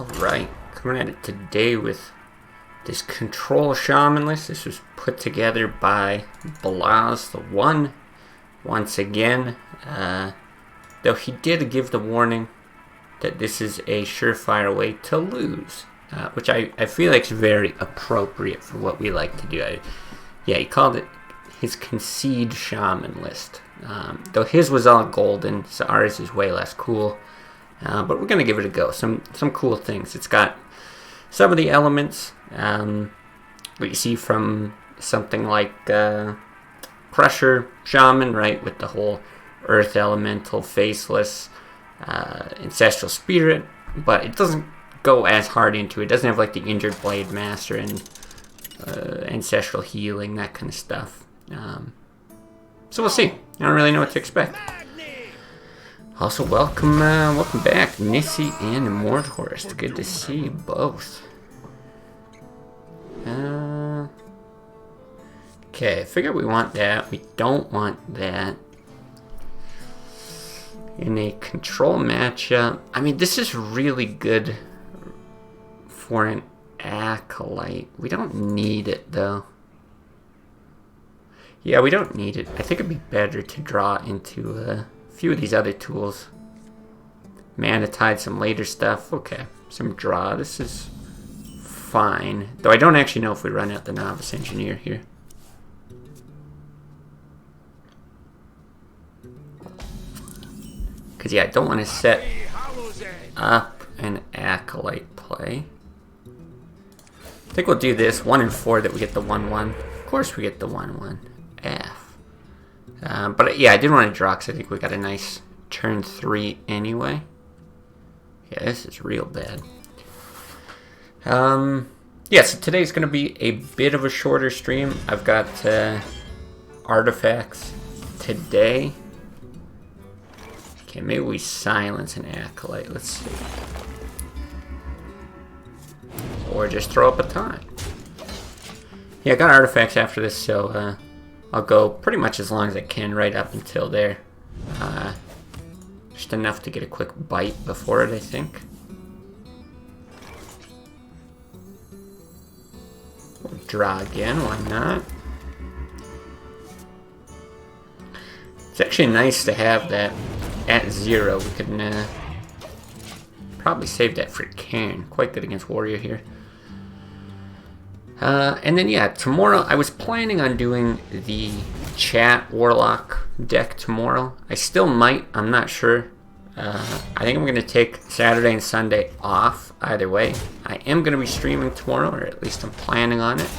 Alright, coming at it today with this Control Shaman list. This was put together by Blaz the One. Once again, though he did give the warning that this is a surefire way to lose, which I feel like is very appropriate for what we like to do. Yeah, he called it his Concede Shaman list. Though his was all golden, so ours is way less cool. But we're going to give it a go. Some cool things. It's got some of the elements that you see from something like Pressure Shaman, right? With the whole Earth Elemental, Faceless, Ancestral Spirit. But it doesn't go as hard into it. It doesn't have like the Injured Blade Master and Ancestral Healing, that kind of stuff. So we'll see. I don't really know what to expect. Also, welcome back, Nissi and Mordhorst. Good to see you both. Okay, I figure we want that. We don't want that. In a control matchup, I mean, this is really good for an Acolyte. We don't need it, though. Yeah, we don't need it. I think it'd be better to draw into a few of these other tools. Mana Tide, some later stuff. Okay, some draw. This is fine. Though I don't actually know if we run out the Novice Engineer here. Because, yeah, I don't want to set up an Acolyte play. I think we'll do this. 1 and 4 that we get the 1-1. Of course we get the 1-1. F. But yeah, I did want to draw because I think we got a nice turn 3 anyway. Yeah, this is real bad. Yeah, so today's going to be a bit of a shorter stream. I've got artifacts today. Okay, maybe we silence an Acolyte. Let's see. Or just throw up a time. Yeah, I got artifacts after this, so I'll go pretty much as long as I can right up until there. Just enough to get a quick bite before it, I think. We'll draw again, why not? It's actually nice to have that at 0. We can probably save that for Cairn. Quite good against Warrior here. And then, yeah, tomorrow, I was planning on doing the Chat Warlock deck tomorrow. I still might, I'm not sure. I think I'm going to take Saturday and Sunday off, either way. I am going to be streaming tomorrow, or at least I'm planning on it.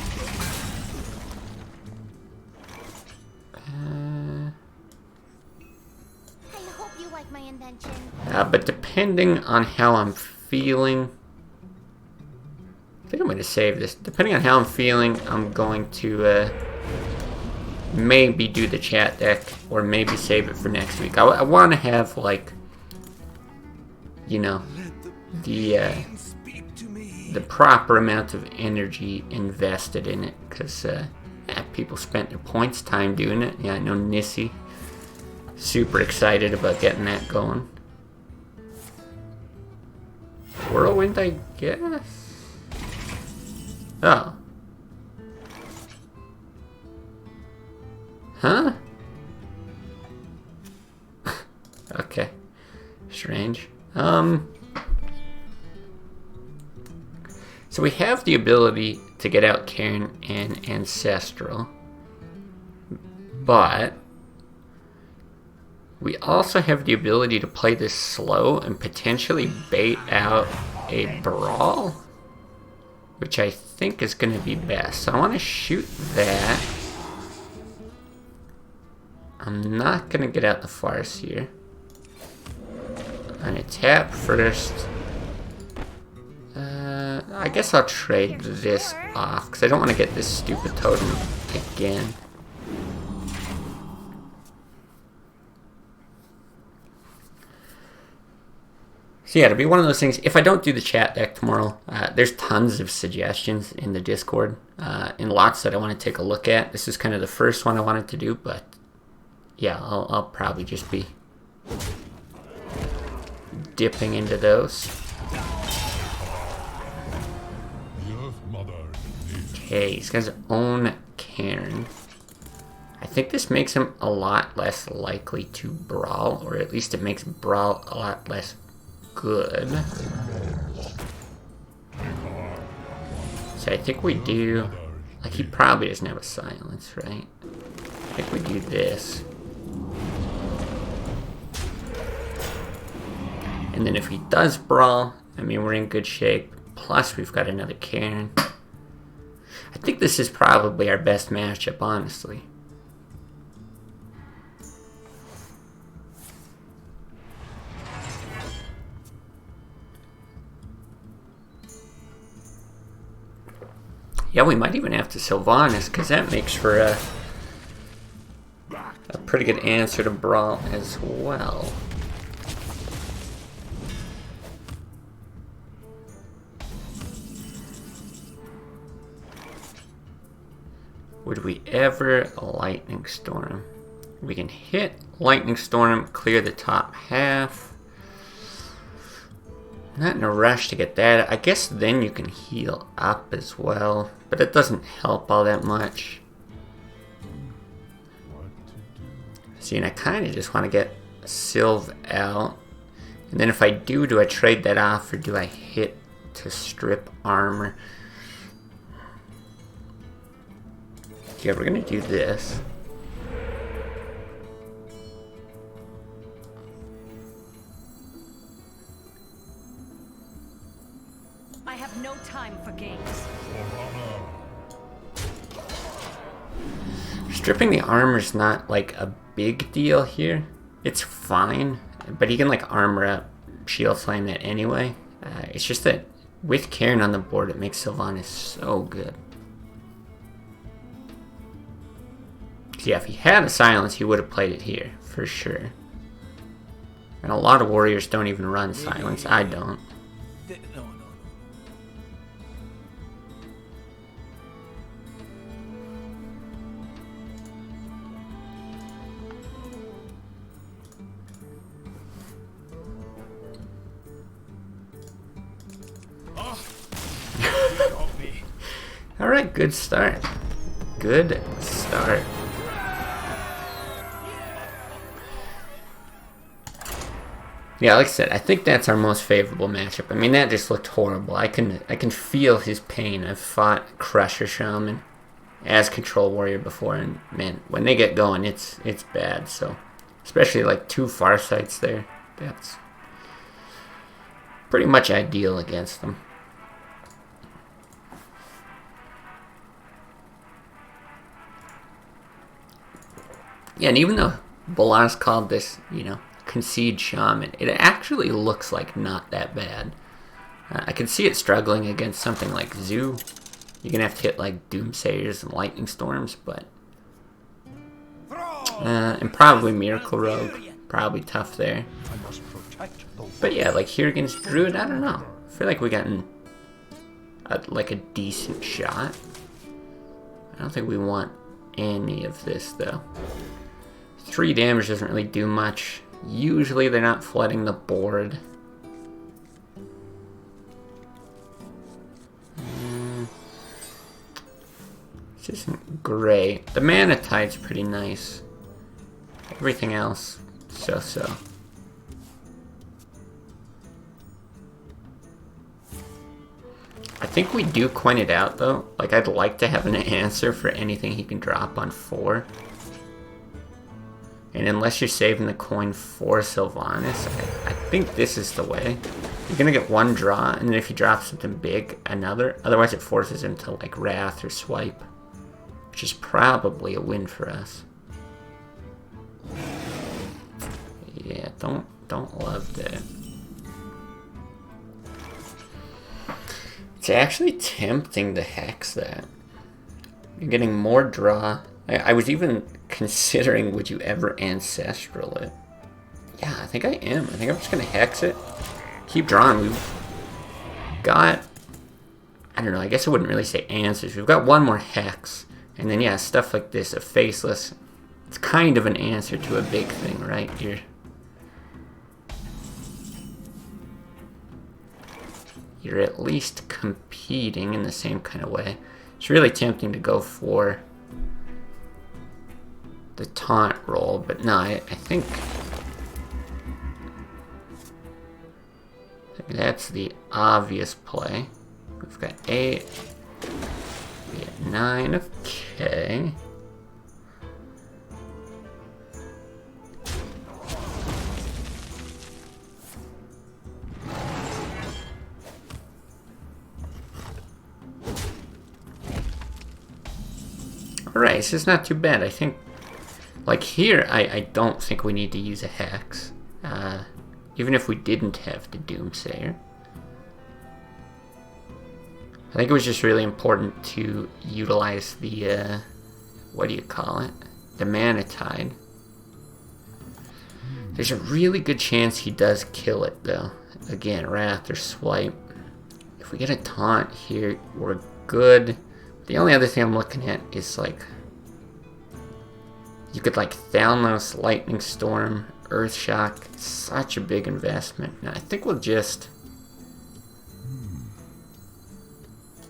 I hope you like my invention. But depending on how I'm feeling... I think I'm going to save this. Depending on how I'm feeling, I'm going to maybe do the chat deck, or maybe save it for next week. I want to have, like, you know, the proper amount of energy invested in it, because people spent their points time doing it. Yeah, I know Nissi, super excited about getting that going. Whirlwind, I guess? Oh. Huh? Okay. Strange. So we have the ability to get out Cairn and Ancestral. But we also have the ability to play this slow and potentially bait out a Brawl, which I think is going to be best. So I want to shoot that. I'm not going to get out the Farce here. I'm going to tap first. I guess I'll trade this off, because I don't want to get this stupid totem again. So yeah, it'll be one of those things. If I don't do the chat deck tomorrow, there's tons of suggestions in the Discord, and lots that I want to take a look at. This is kind of the first one I wanted to do, but yeah, I'll probably just be dipping into those. Okay, he's got his own Cairn. I think this makes him a lot less likely to brawl, or at least it makes brawl a lot less good. So I think we do, like, he probably doesn't have a silence, right? I think we do this. And then if he does brawl, I mean, we're in good shape. Plus, we've got another Cairn. I think this is probably our best matchup, honestly. Yeah, we might even have to Sylvanas, because that makes for a pretty good answer to brawl as well. Would we ever Lightning Storm? We can hit Lightning Storm, clear the top half. Not in a rush to get that. I guess then you can heal up as well, but it doesn't help all that much. See, and I kind of just want to get Sylv out. And then if I do I trade that off, or do I hit to strip armor? Yeah, we're gonna do this. I have no time for games. Stripping the armor's not like a big deal here. It's fine, but he can like armor up, shield flame that anyway. It's just that with Cairn on the board, it makes Sylvanas so good. Yeah, if he had a silence, he would have played it here, for sure. And a lot of warriors don't even run silence. I don't. No. Alright, good start. Good start. Yeah, like I said, I think that's our most favorable matchup. I mean, that just looked horrible. I can feel his pain. I've fought Crusher Shaman as Control Warrior before, and man, when they get going, it's bad. So, especially like 2 Farsights there, that's pretty much ideal against them. Yeah, and even though Bolas called this, you know, concede Shaman, it actually looks like not that bad. I can see it struggling against something like Zoo. You're gonna have to hit like Doomsayers and Lightning Storms, but and probably Miracle Rogue, probably tough there. But yeah, like here against Druid, I don't know. I feel like we gotten like a decent shot. I don't think we want any of this though. 3 damage doesn't really do much. Usually they're not flooding the board. This isn't great. The Mana Tide's pretty nice. Everything else, so-so. I think we do coin it out though. Like, I'd like to have an answer for anything he can drop on 4. And unless you're saving the coin for Sylvanas, I think this is the way. You're gonna get 1 draw, and then if you drop something big, another. Otherwise it forces him to like Wrath or Swipe, which is probably a win for us. Yeah, don't love that. It's actually tempting to Hex that. You're getting more draw. I was even considering, would you ever Ancestral it? Yeah, I think I am. I think I'm just going to Hex it. Keep drawing. We've got, I don't know, I guess I wouldn't really say answers. We've got 1 more Hex. And then, yeah, stuff like this, a Faceless. It's kind of an answer to a big thing, right? you're at least competing in the same kind of way. It's really tempting to go for the taunt roll, but no, I think that's the obvious play. We've got 8, we got 9, okay. Alright, this is not too bad. I think, like here, I don't think we need to use a Hex. Even if we didn't have the Doomsayer. I think it was just really important to utilize the, what do you call it? The Mana Tide. There's a really good chance he does kill it, though. Again, Wrath or Swipe. If we get a taunt here, we're good. The only other thing I'm looking at is, like, you could, like, Thalnos, Lightning Storm, Earth Shock. It's such a big investment. Now, I think we'll just...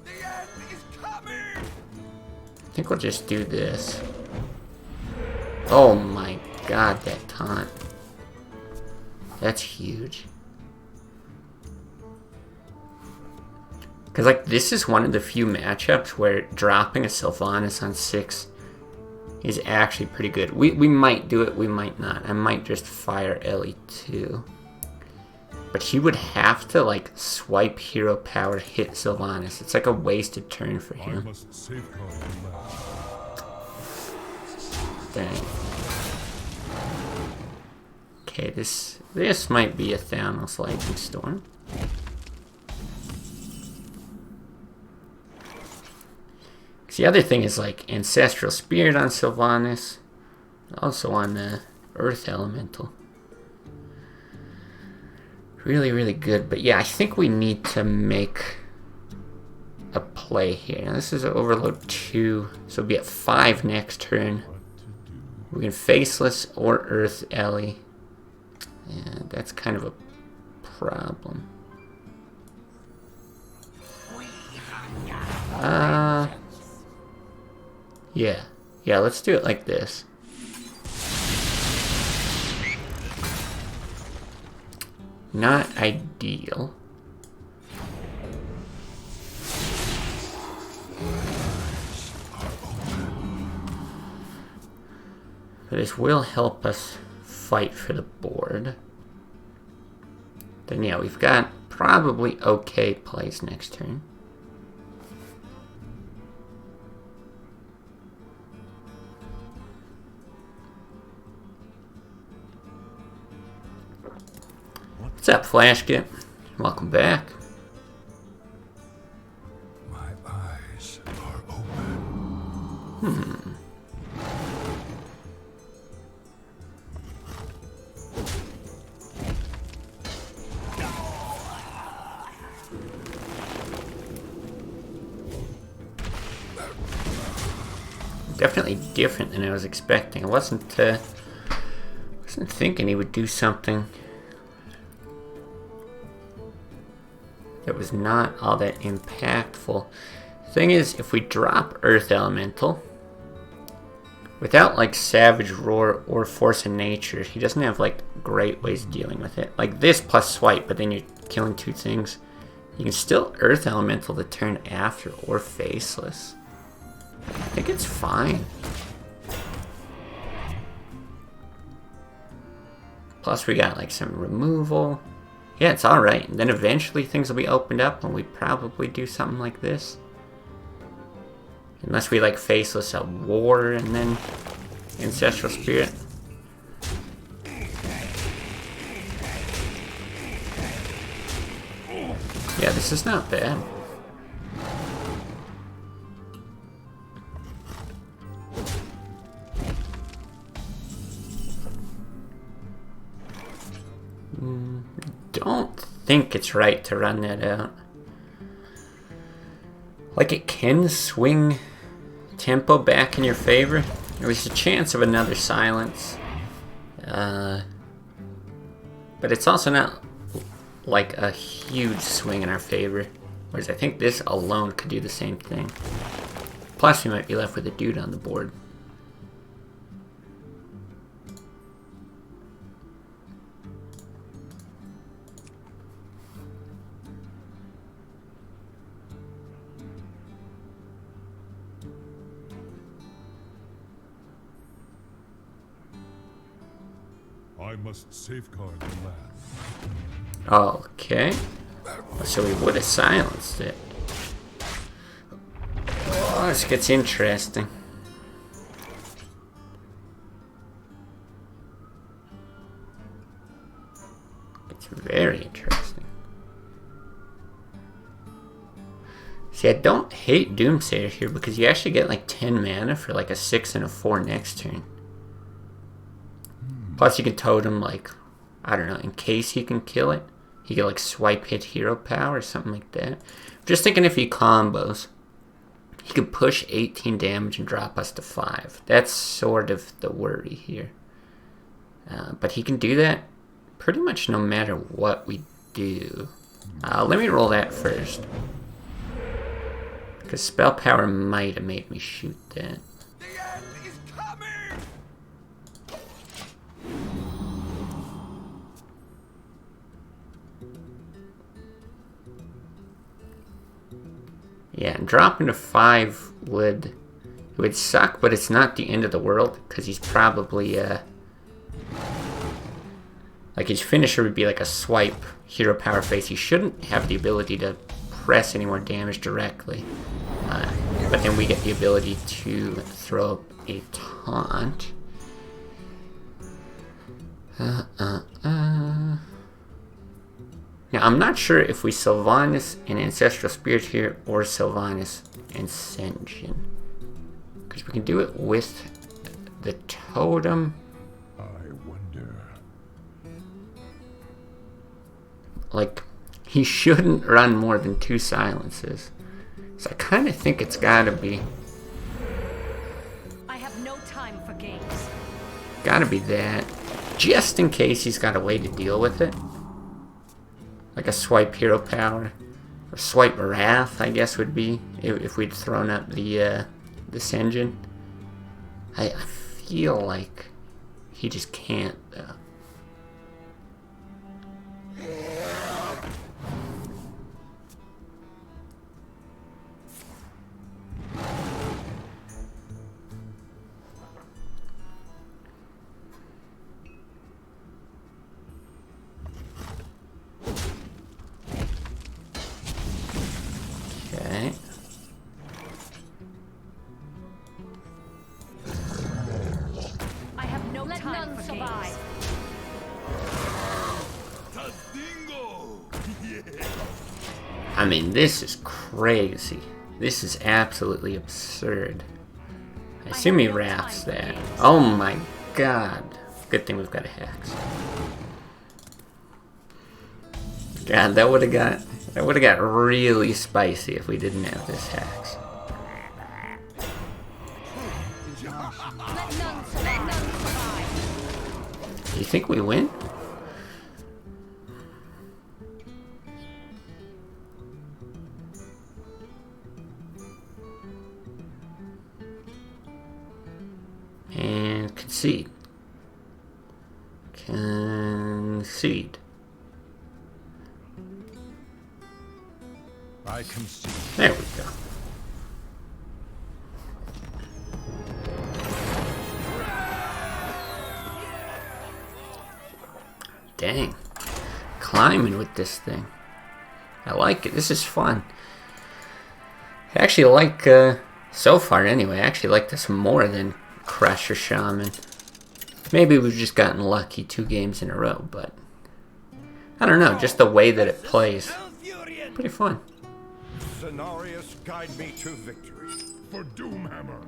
The end is coming! I think we'll just do this. Oh my god, that taunt. That's huge. Because, like, this is one of the few matchups where dropping a Sylvanas on 6 is actually pretty good. We might do it, we might not. I might just fire Ellie too. But he would have to, like, swipe hero power, hit Sylvanas. It's like a wasted turn for him. Dang. Okay, this might be a Thanos Lightning Storm. The other thing is, like, Ancestral Spirit on Sylvanas, also on the Earth Elemental. Really, really good. But yeah, I think we need to make a play here. Now, this is Overload 2, so we'll be at 5 next turn. We can Faceless or Earth Ellie. Yeah, that's kind of a problem. Yeah, let's do it like this. Not ideal. But this will help us fight for the board. Then yeah, we've got probably okay plays next turn. What's up, Flashkit? Welcome back. My eyes are open. Definitely different than I was expecting. I wasn't thinking he would do something that was not all that impactful. Thing is, if we drop Earth Elemental, without like Savage Roar or Force of Nature, he doesn't have like great ways of dealing with it. Like this plus Swipe, but then you're killing 2 things. You can still Earth Elemental the turn after or Faceless. I think it's fine. Plus we got like some removal. Yeah, it's alright. And then eventually things will be opened up and we probably do something like this. Unless we like Faceless a War and then Ancestral Spirit. Yeah, this is not bad. Don't think it's right to run that out. Like, it can swing tempo back in your favor. There's a chance of another silence. But it's also not like a huge swing in our favor. Whereas I think this alone could do the same thing. Plus we might be left with a dude on the board. I must safeguard the land. Okay. So we would have silenced it. Oh, this gets interesting. It's very interesting. See, I don't hate Doomsayer here because you actually get like 10 mana for like a 6 and a 4 next turn. Plus you can totem like, I don't know, in case he can kill it. He can like swipe hit hero power or something like that. Just thinking if he combos, he could push 18 damage and drop us to 5. That's sort of the worry here. But he can do that pretty much no matter what we do. Let me roll that first. Because spell power might have made me shoot that. The end is coming! Yeah, and dropping to 5 would suck, but it's not the end of the world because he's probably like his finisher would be like a swipe hero power face. He shouldn't have the ability to press any more damage directly, but then we get the ability to throw up a taunt. Now, I'm not sure if we Sylvanas and Ancestral Spirit here or Sylvanas and Sen'jin. Because we can do it with the Totem. I wonder. Like, he shouldn't run more than 2 silences. So I kind of think it's gotta be. I have no time for games. Gotta be that. Just in case he's got a way to deal with it. Like a swipe hero power. Or swipe wrath, I guess would be. If we'd thrown up the Sen'jin. I feel like he just can't, though. Okay. I have no time for games. I mean, this is crazy. This is absolutely absurd. I assume he wraths that. Oh my god. Good thing we've got a Hex. God, that would have got really spicy if we didn't have this Hex. Let none survive. You think we win? And concede. Concede. I concede. There we go. Dang. Climbing with this thing. I like it. This is fun. I actually like, so far anyway, I actually like this more than Crush or Shaman. Maybe we've just gotten lucky 2 games in a row, but I don't know, just the way that it plays. Pretty fun. Cenarius, guide me to victory. For Doomhammer.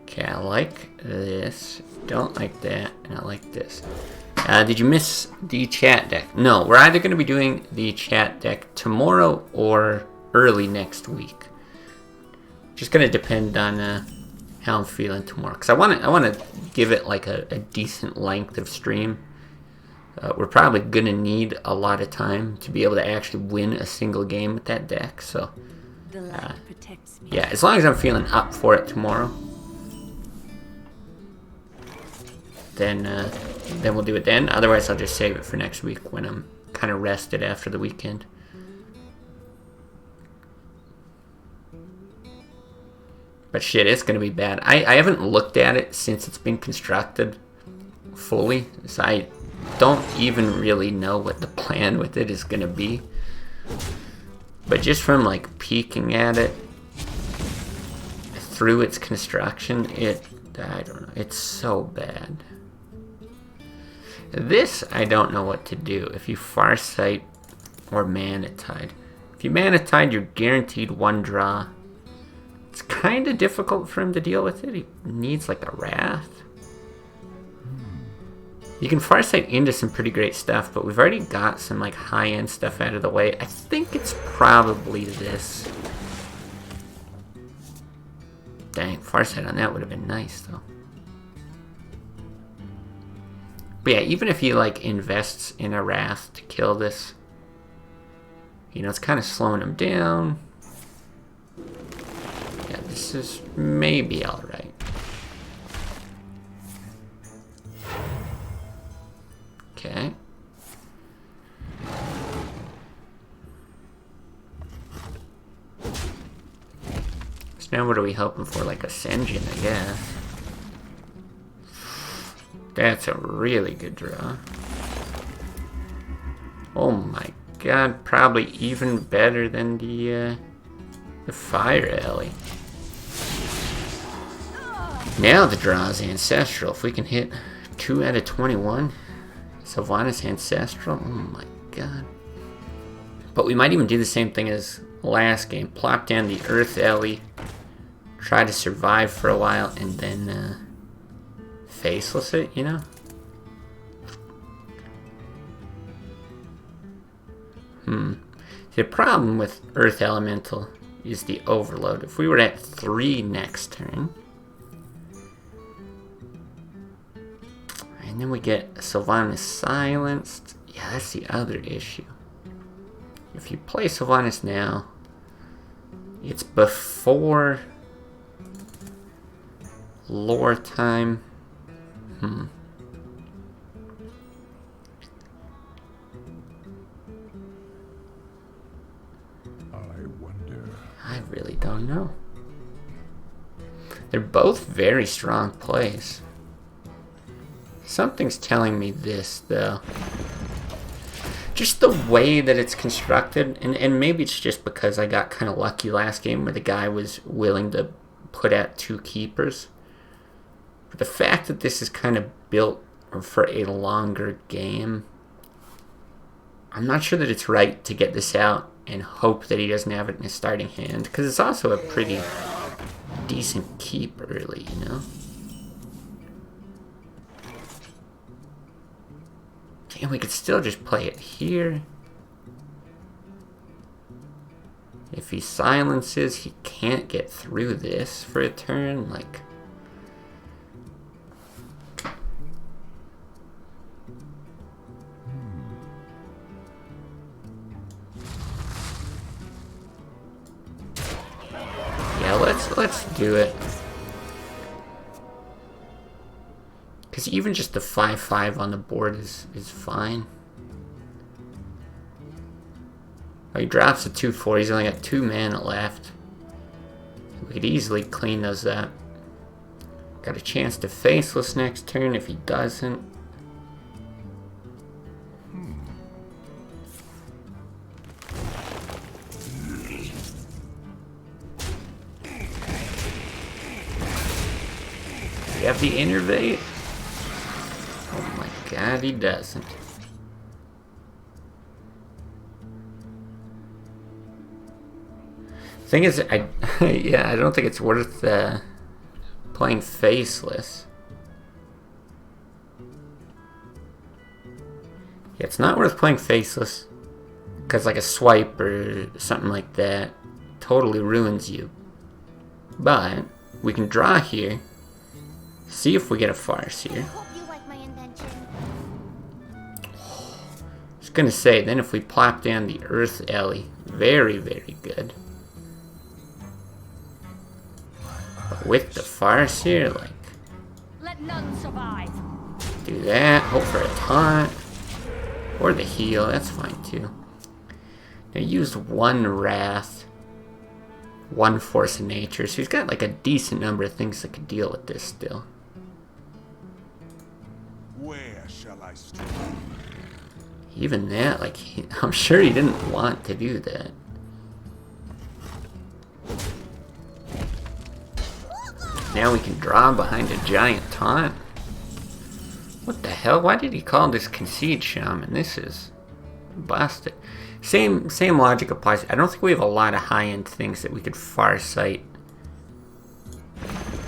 Okay, I like this. Don't like that, and I like this. Did you miss the chat deck? No, we're either going to be doing the chat deck tomorrow or early next week. Just going to depend on how I'm feeling tomorrow. Because I want to give it like a decent length of stream. We're probably gonna need a lot of time to be able to actually win a single game with that deck. So, The light protects me. yeah, as long as I'm feeling up for it tomorrow, then we'll do it then. Otherwise, I'll just save it for next week when I'm kind of rested after the weekend. But shit, it's gonna be bad. I haven't looked at it since it's been constructed fully, so I don't even really know what the plan with it is gonna be. But just from like peeking at it through its construction, I don't know, it's so bad. This, I don't know what to do. If you Farsight or Mana Tide. If you Mana Tide, you're guaranteed one draw. It's kind of difficult for him to deal with it. He needs like a Wrath. You can Farsight into some pretty great stuff, but we've already got some like high-end stuff out of the way. I think it's probably this. Dang, Farsight on that would have been nice though. But yeah, even if he like invests in a Wrath to kill this, you know, it's kind of slowing him down. Yeah, this is maybe alright. Okay. So now what are we hoping for? Like Ascension, I guess. That's a really good draw. Oh my god, probably even better than the Fire Alley. Now the draw is Ancestral. If we can hit 2 out of 21, Sylvanas Ancestral, oh my god. But we might even do the same thing as last game. Plop down the Earth Alley, try to survive for a while, and then faceless it, you know? The problem with Earth Elemental is the overload. If we were at 3 next turn, and then we get Sylvanas silenced, yeah, that's the other issue. If you play Sylvanas now, it's before lore time. I really don't know. They're both very strong plays. Something's telling me this, though. Just the way that it's constructed, and maybe it's just because I got kind of lucky last game where the guy was willing to put out 2 keepers. But the fact that this is kind of built for a longer game, I'm not sure that it's right to get this out and hope that he doesn't have it in his starting hand, because it's also a pretty decent keep early, you know? And we could still just play it here. If he silences, he can't get through this for a turn, like... Let's do it. Because even just the 5/5 on the board is fine. Oh, he drops a 2/4. He's only got 2 mana left. We could easily clean those up. Got a chance to faceless next turn if he doesn't. You have the innervate? Oh my god, he doesn't. Thing is, yeah, I don't think it's worth playing faceless. Yeah, it's not worth playing faceless because like a swipe or something like that totally ruins you. But we can draw here. See if we get a farce here. Hope you like my invention. gonna say, then if we plop down the Earth Ellie, very, very good. But with the Farce here, like, Let none survive. do that, hope for a taunt. Or the heal, that's fine too. Now used one Wrath, one Force of Nature, so he's got like a decent number of things that could deal with this still. Where shall I strike? Even that, like, I'm sure he didn't want to do that. Now we can draw behind a giant taunt. What the hell? Why did he call this Concede Shaman? This is busted. Same logic applies. I don't think we have a lot of high-end things that we could Farsight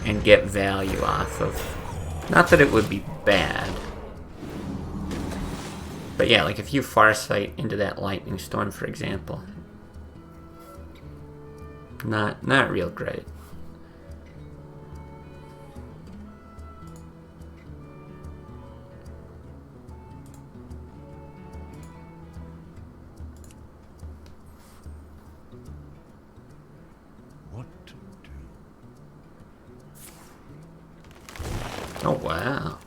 and get value off of. Not that it would be bad. But yeah, like if you Farsight into that Lightning Storm, for example. Not real great. What to do? Oh wow.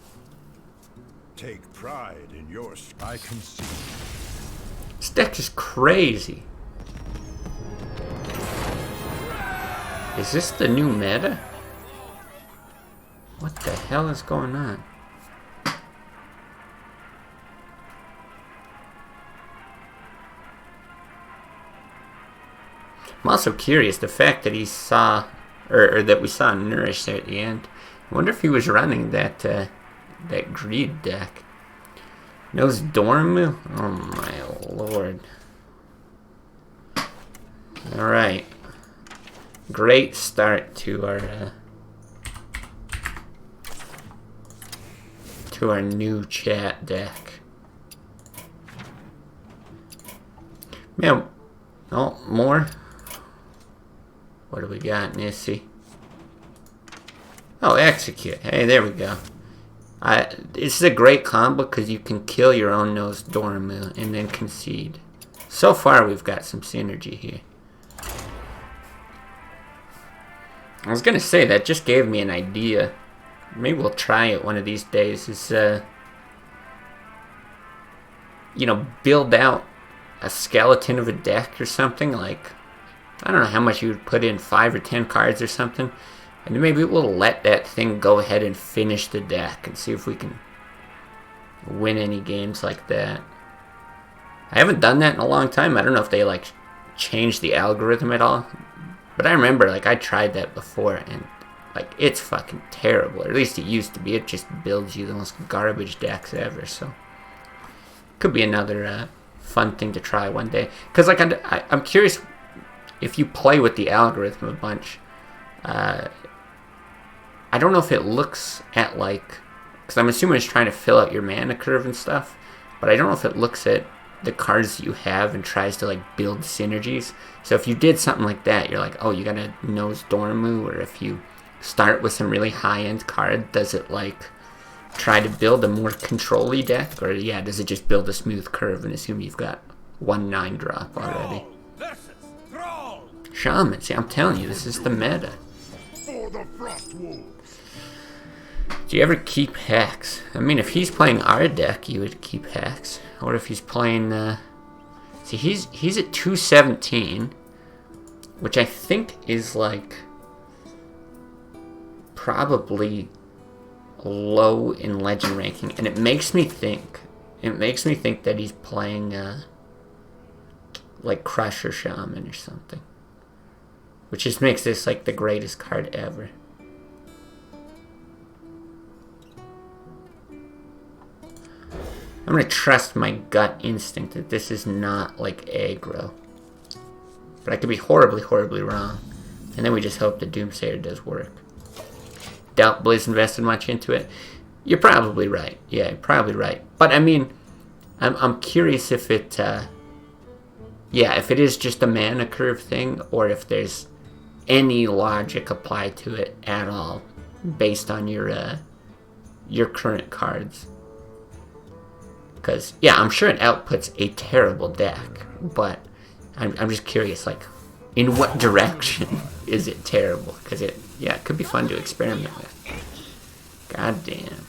Take pride in your I can see. This deck is crazy. Is this the new meta? What the hell is going on? I'm also curious, the fact that he saw, or that we saw Nourish there at the end. I wonder if he was running that that Greed deck. Knows Dormu? Oh my lord. Alright. Great start to our new chat deck. Man, oh, more? What do we got, Nissy? Oh, Execute. Hey, there we go. This is a great combo because you can kill your own Nose Dormu and then concede. So far, we've got some synergy here. I was gonna say, that just gave me an idea. Maybe we'll try it one of these days. Is you know, build out a skeleton of a deck or something. Like, I don't know how much you would put in, 5 or 10 cards or something. And maybe we'll let that thing go ahead and finish the deck and see if we can win any games like that. I haven't done that in a long time. I don't know if they like changed the algorithm at all. But I remember, like, I tried that before and like it's fucking terrible. Or at least it used to be. It just builds you the most garbage decks ever. So could be another fun thing to try one day. Because like I'm curious if you play with the algorithm a bunch. I don't know if it looks at like, because I'm assuming it's trying to fill out your mana curve and stuff, but I don't know if it looks at the cards that you have and tries to like build synergies. So if you did something like that, you're like, oh, you got a Nose Dormu, or if you start with some really high-end card, does it like try to build a more control-y deck, or yeah, does it just build a smooth curve and assume you've got 1/9 drop already? Shaman, see, I'm telling you, this is the meta. For the Frost Wolves. Do you ever keep Hex? I mean, if he's playing our deck, you would keep Hex. Or if he's playing, see, he's at 217, which I think is like probably low in legend ranking, and it makes me think that he's playing like Crusher Shaman or something, which just makes this like the greatest card ever. I'm gonna trust my gut instinct that this is not like aggro. But I could be horribly, horribly wrong. And then we just hope the Doomsayer does work. Doubt Blizz invested much into it. You're probably right. Yeah, you're probably right. But I mean, I'm curious if it, yeah, if it is just a mana curve thing, or if there's any logic applied to it at all, based on your current cards. Because, yeah, I'm sure it outputs a terrible deck, but I'm just curious, like, in what direction is it terrible? Because it could be fun to experiment with. God damn.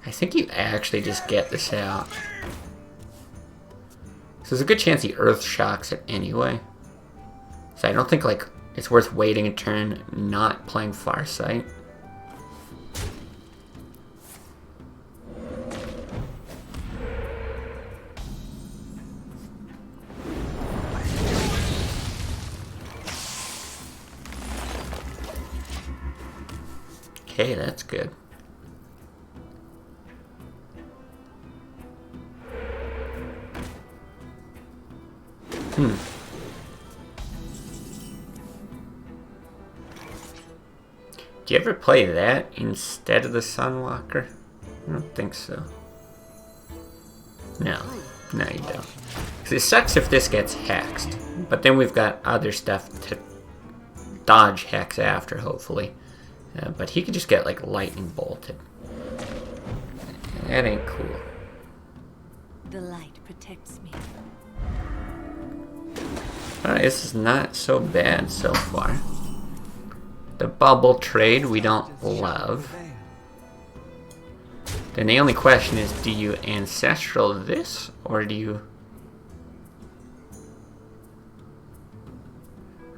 I think you actually just get this out. So there's a good chance he Earth Shocks it anyway. So I don't think, like, it's worth waiting a turn, not playing Farsight. Okay, that's good. Do you ever play that instead of the Sunwalker? I don't think so. No, you don't. 'Cause it sucks if this gets hexed, but then we've got other stuff to dodge hex after, hopefully. But he could just get, like, lightning bolted. That ain't cool. The light protects me. Alright, this is not so bad so far. The bubble trade we don't love. Then the only question is, do you ancestral this, or do you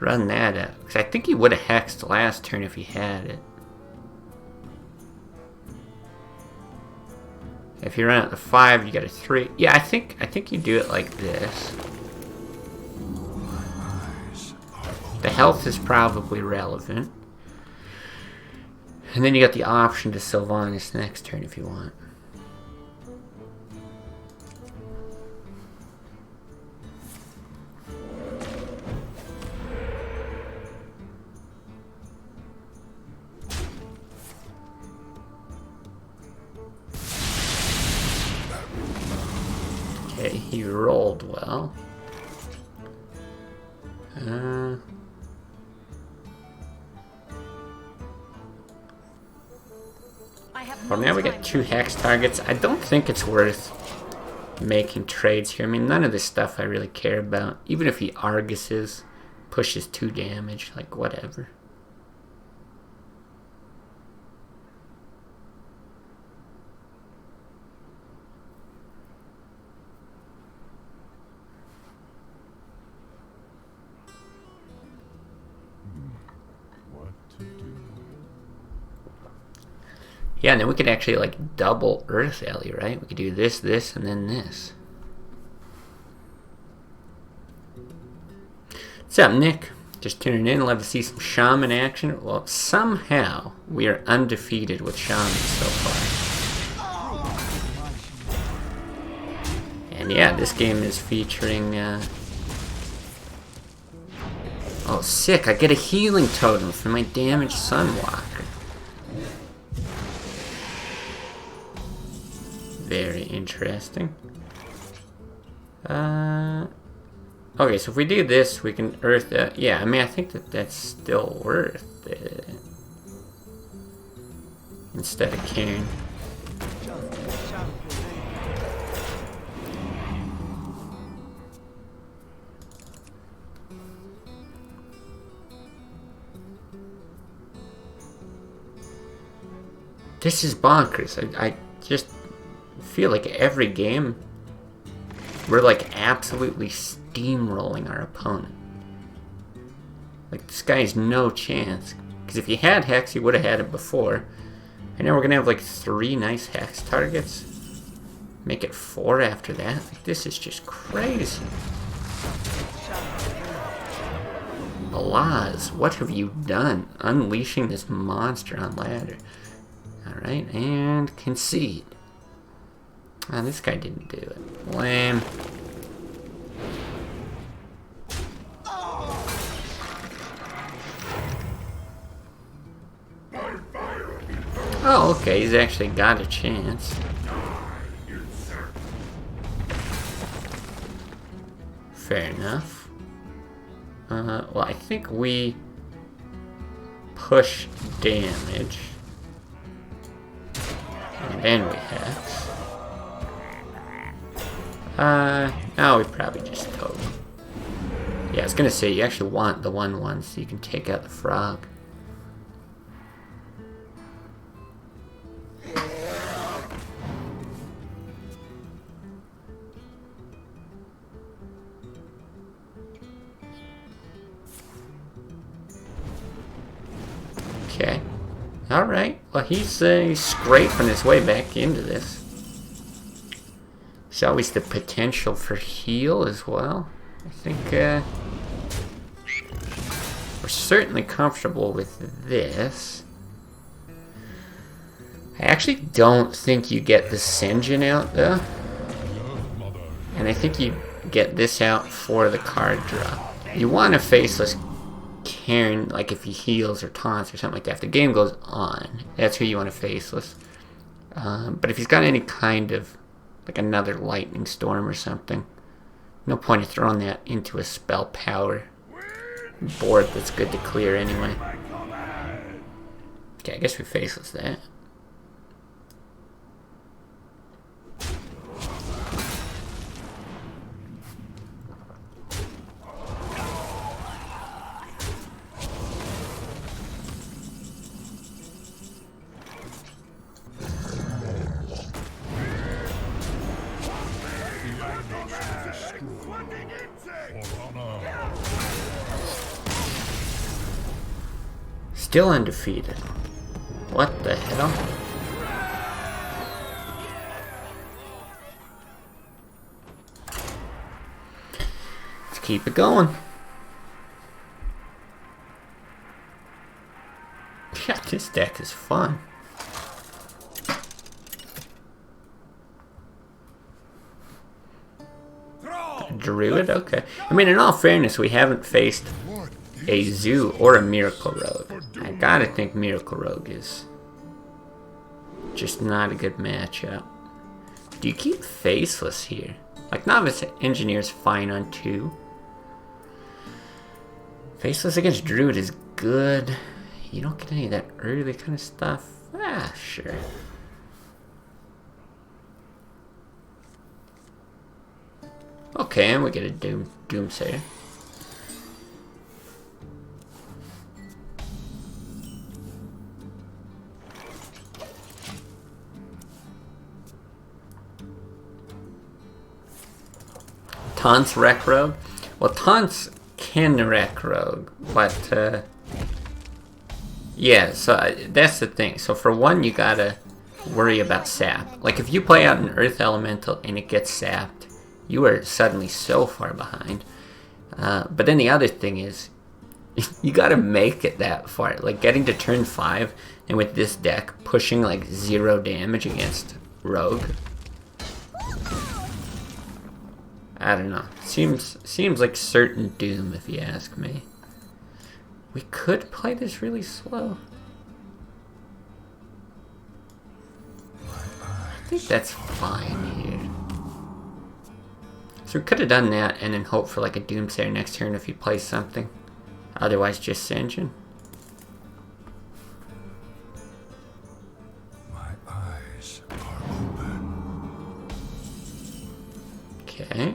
run that out? Because I think he would have hexed last turn if he had it. If you run out the 5, you get a 3. Yeah, I think you do it like this. The health is probably relevant. And then you got the option to Sylvanas next turn if you want. Okay, he rolled well. Well, now we get 2 hex targets. I don't think it's worth making trades here. I mean, none of this stuff I really care about. Even if he Arguses, pushes 2 damage, like, whatever. Yeah, and then we could actually, like, double Earth Ellie, right? We could do this, this, and then this. What's up, Nick? Just tuning in. Love to see some Shaman action. Well, somehow we are undefeated with Shaman so far. And yeah, this game is featuring... Oh, sick. I get a healing totem for my damaged Sunwalker. Very interesting. Okay, so if we do this, we can Earth... yeah, I mean, I think that's still worth it. Instead of Cairn. This is bonkers. I just feel like every game we're like absolutely steamrolling our opponent. Like, this guy has no chance. Because if he had Hex, he would have had it before. And now we're going to have like 3 nice Hex targets. Make it 4 after that. Like, this is just crazy. Balaz, what have you done? Unleashing this monster on ladder. Alright, and concede. Oh, this guy didn't do it. Lame. Oh, okay, he's actually got a chance. Fair enough. Well, I think we push damage. And then we hex. No, we probably just go. Yeah, I was gonna say, you actually want the 1/1 so you can take out the frog. Okay. Alright. Well, he's scraping his way back into this. There's always the potential for heal as well. I think we're certainly comfortable with this. I actually don't think you get the Sinjin out though. And I think you get this out for the card drop. You want a Faceless Cairn, like if he heals or taunts or something like that. If the game goes on, that's who you want a Faceless. But if he's got any kind of, like another Lightning Storm or something, no point in throwing that into a spell power board that's good to clear anyway. Okay, I guess we Faceless that. Still undefeated. What the hell? Let's keep it going. Yeah, this deck is fun. Druid? Okay. I mean, in all fairness, we haven't faced a Zoo or a Miracle Rogue. I gotta think Miracle Rogue is just not a good matchup. Do you keep Faceless here? Like, Novice Engineer's fine on 2. Faceless against Druid is good. You don't get any of that early kind of stuff. Ah, sure. Okay, and we get a Doomsayer. Taunt's Wreck Rogue? Well, Taunt's can Wreck Rogue, but yeah, so that's the thing. So for one, you gotta worry about sap. Like if you play out an Earth Elemental and it gets sapped, you are suddenly so far behind. But then the other thing is, you gotta make it that far. Like getting to turn 5, and with this deck, pushing like 0 damage against Rogue. I don't know. Seems like certain doom, if you ask me. We could play this really slow. I think that's fine here. So we could have done that and then hope for like a Doomsayer next turn if he plays something. Otherwise, just Sinjin. My eyes are open. Okay.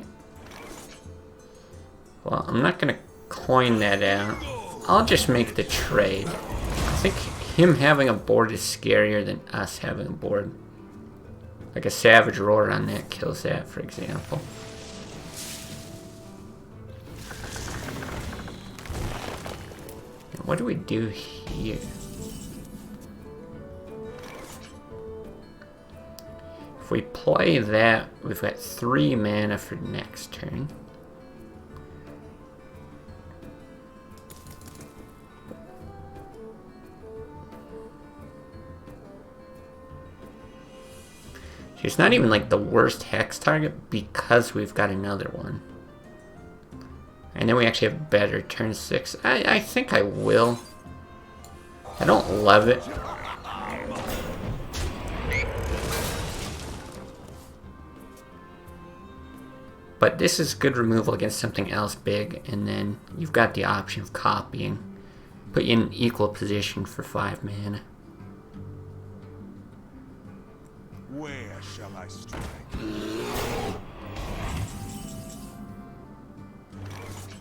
Well, I'm not gonna coin that out. I'll just make the trade. I think him having a board is scarier than us having a board. Like a Savage Roar on that kills that, for example. What do we do here? If we play that, we've got 3 mana for next turn. It's not even like the worst hex target because we've got another one. And then we actually have better turn 6. I think I will. I don't love it. But this is good removal against something else big, and then you've got the option of copying Put you in equal position for 5 mana. Where shall I strike?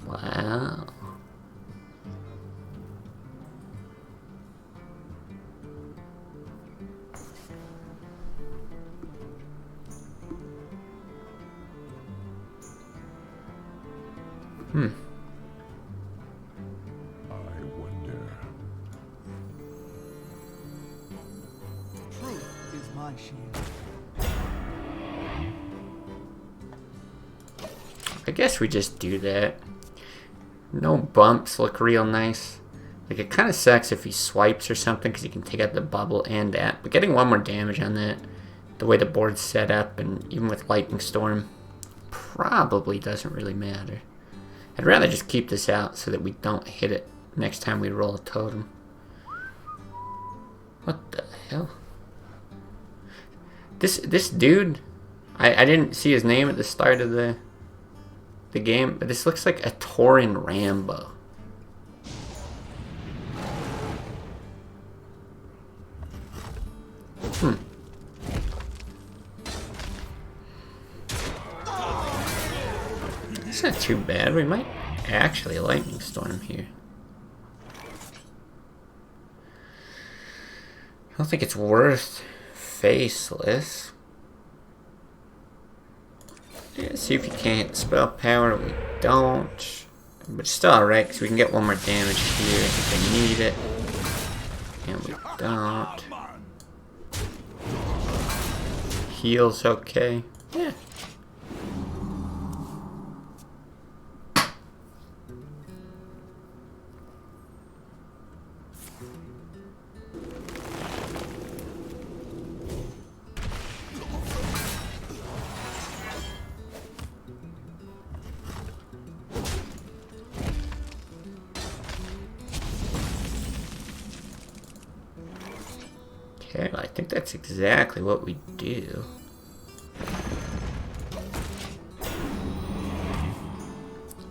Wow. I wonder. Truth is my shield. I guess we just do that. No bumps look real nice. Like, it kind of sucks if he swipes or something because he can take out the bubble and that. But getting 1 more damage on that, the way the board's set up, and even with Lightning Storm, probably doesn't really matter. I'd rather just keep this out so that we don't hit it next time we roll a totem. What the hell? This dude, I didn't see his name at the start of the game, but this looks like a Tauren Rambo. It's not too bad. We might actually Lightning Storm here. I don't think it's worth Faceless. Yeah, see if you can't spell power. We don't. But it's still alright, because we can get 1 more damage here if they need it. And we don't. Heal's okay. Yeah. Okay, I think that's exactly what we do.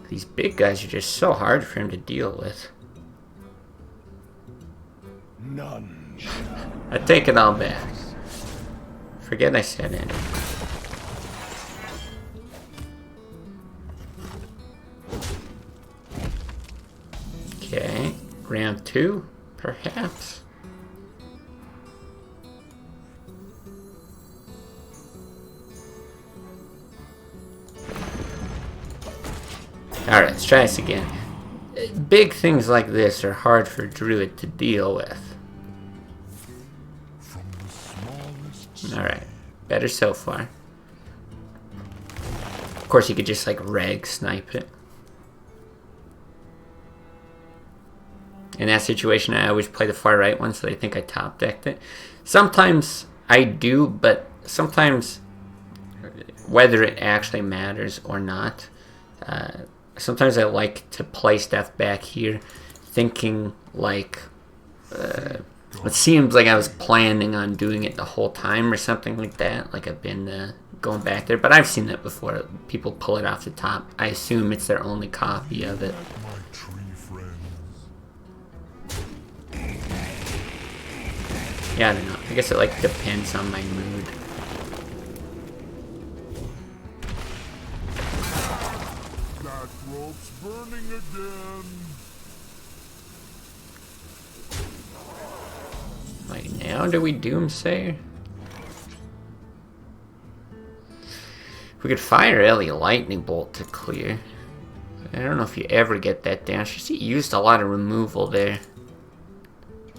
These big guys are just so hard for him to deal with. None. I take it all back. Forget I said it. Okay, round 2, perhaps. Alright, let's try this again. Big things like this are hard for Druid to deal with. From the smallest. Alright, better so far. Of course, you could just like reg snipe it. In that situation, I always play the far right one, so they think I top decked it. Sometimes I do, but sometimes, whether it actually matters or not, sometimes I like to play stuff back here, thinking like, it seems like I was planning on doing it the whole time or something like that, like I've been going back there, but I've seen that before. People pull it off the top. I assume it's their only copy of it. My tree friends. Yeah, I don't know. I guess it like depends on my mood. That rope's burning again. Like, now do we Doomsayer? We could fire Ellie Lightning Bolt to clear. I don't know if you ever get that down. She used a lot of removal there.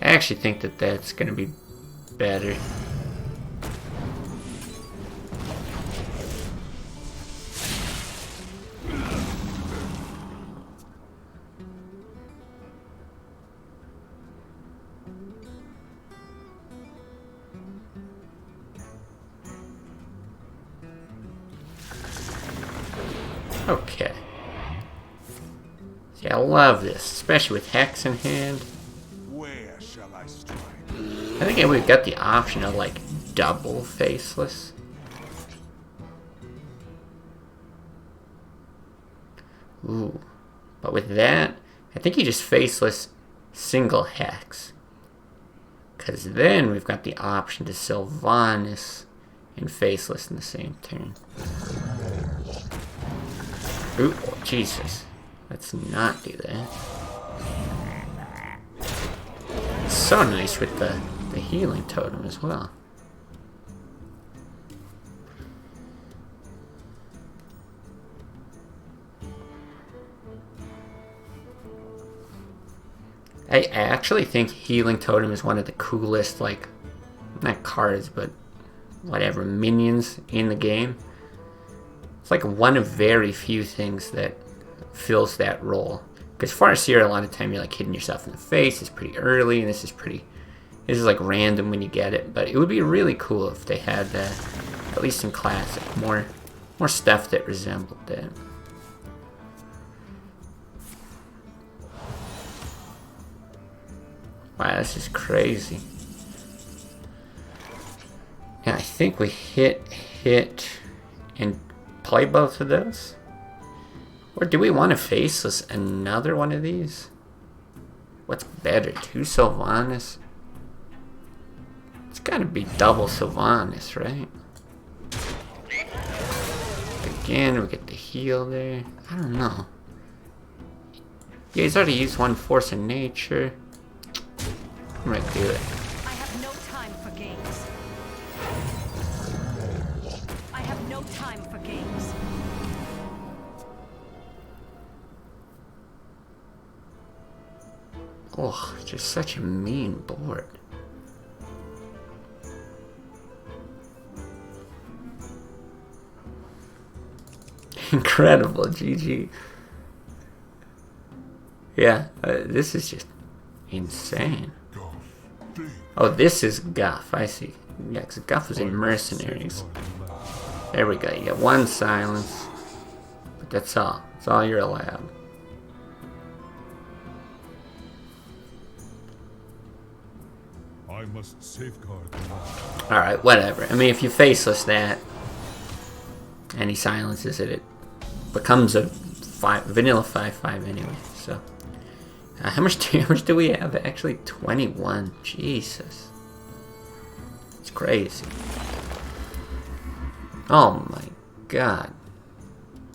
I actually think that that's going to be better. Okay. See, I love this, especially with Hex in hand. Where shall I strike? I think we've got the option of like double Faceless. Ooh. But with that, I think you just Faceless single hex. Because then we've got the option to Sylvanas and Faceless in the same turn. Ooh, oh, Jesus. Let's not do that. It's so nice with the healing totem as well. I actually think Healing Totem is one of the coolest, like, not cards, but whatever, minions in the game. It's like one of very few things that fills that role. Because Farseer, a lot of time you're like hitting yourself in the face. It's pretty early, and this is like random when you get it. But it would be really cool if they had, at least in Classic, more stuff that resembled that. Wow, this is crazy. Yeah, I think we hit, and play both of those. Or do we want to Faceless another one of these? What's better, 2 Sylvanas? It's gotta be double Sylvanas, right? Again, we get the heal there. I don't know. Yeah, he's already used one Force of Nature. I might do it. I have no time for games. I have no time for games. Oh, just such a mean board. Incredible, GG. Yeah, this is just insane. Oh, this is Guff, I see. Yeah, because Guff was in Mercenaries. There we go, you get 1 silence. But that's all. That's all you're allowed. I must safeguard them. Alright, whatever. I mean, if you Faceless that, and he silences it, it becomes a vanilla 5/5 anyway, so. How much damage do we have? Actually, 21. Jesus. It's crazy. Oh my god.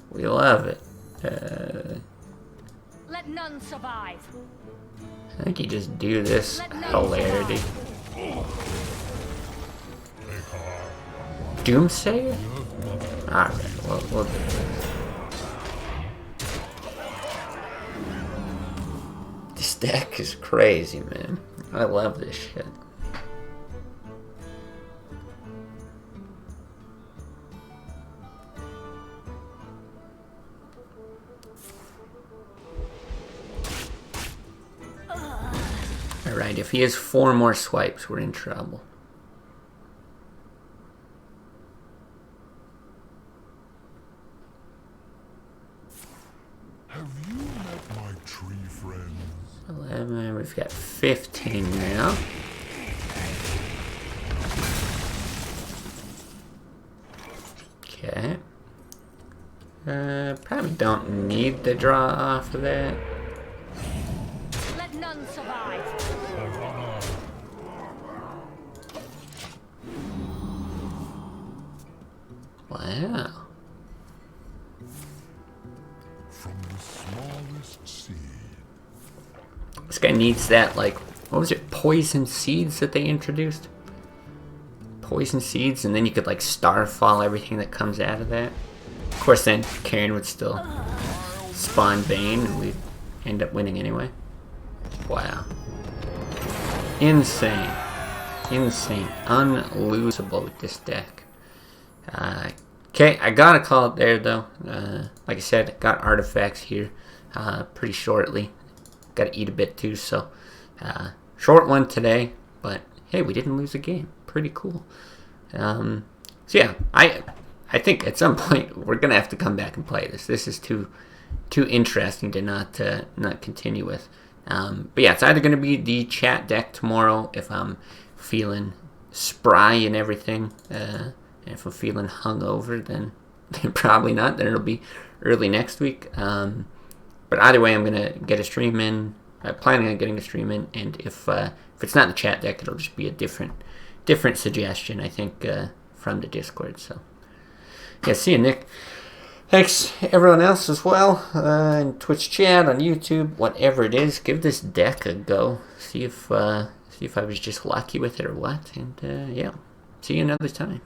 We love it. Let none survive. I think you just do this hilarity. Doomsayer? Alright, we'll do this. This deck is crazy, man. I love this shit. Alright, if he has 4 more swipes, we're in trouble. Have you met my tree friends? 11, we've got 15 now. Okay. Probably don't need the draw off of that. Let none survive. Wow. From the smallest seed. This guy needs that, like, what was it, poison seeds that they introduced? Poison seeds, and then you could, like, starfall everything that comes out of that. Of course, then Karen would still spawn Bane, and we'd end up winning anyway. Wow. Insane. Insane. Unlosable with this deck. Okay, I gotta call it there, though. Like I said, got artifacts here pretty shortly. Gotta eat a bit, too, so short one today, but hey, we didn't lose a game. Pretty cool. So yeah, I think at some point we're gonna have to come back and play this. This is too interesting to not continue with. But yeah, it's either gonna be the chat deck tomorrow if I'm feeling spry and everything. And if I'm feeling hungover, then probably not. Then it'll be early next week. But either way, I'm gonna get a stream in planning on getting a stream in, and if it's not in the chat deck, it'll just be a different suggestion, I think, from the Discord. So yeah, see you, Nick. Thanks everyone else as well, in Twitch chat, on YouTube, whatever it is. Give this deck a go. See if I was just lucky with it or what. And yeah, see you another time.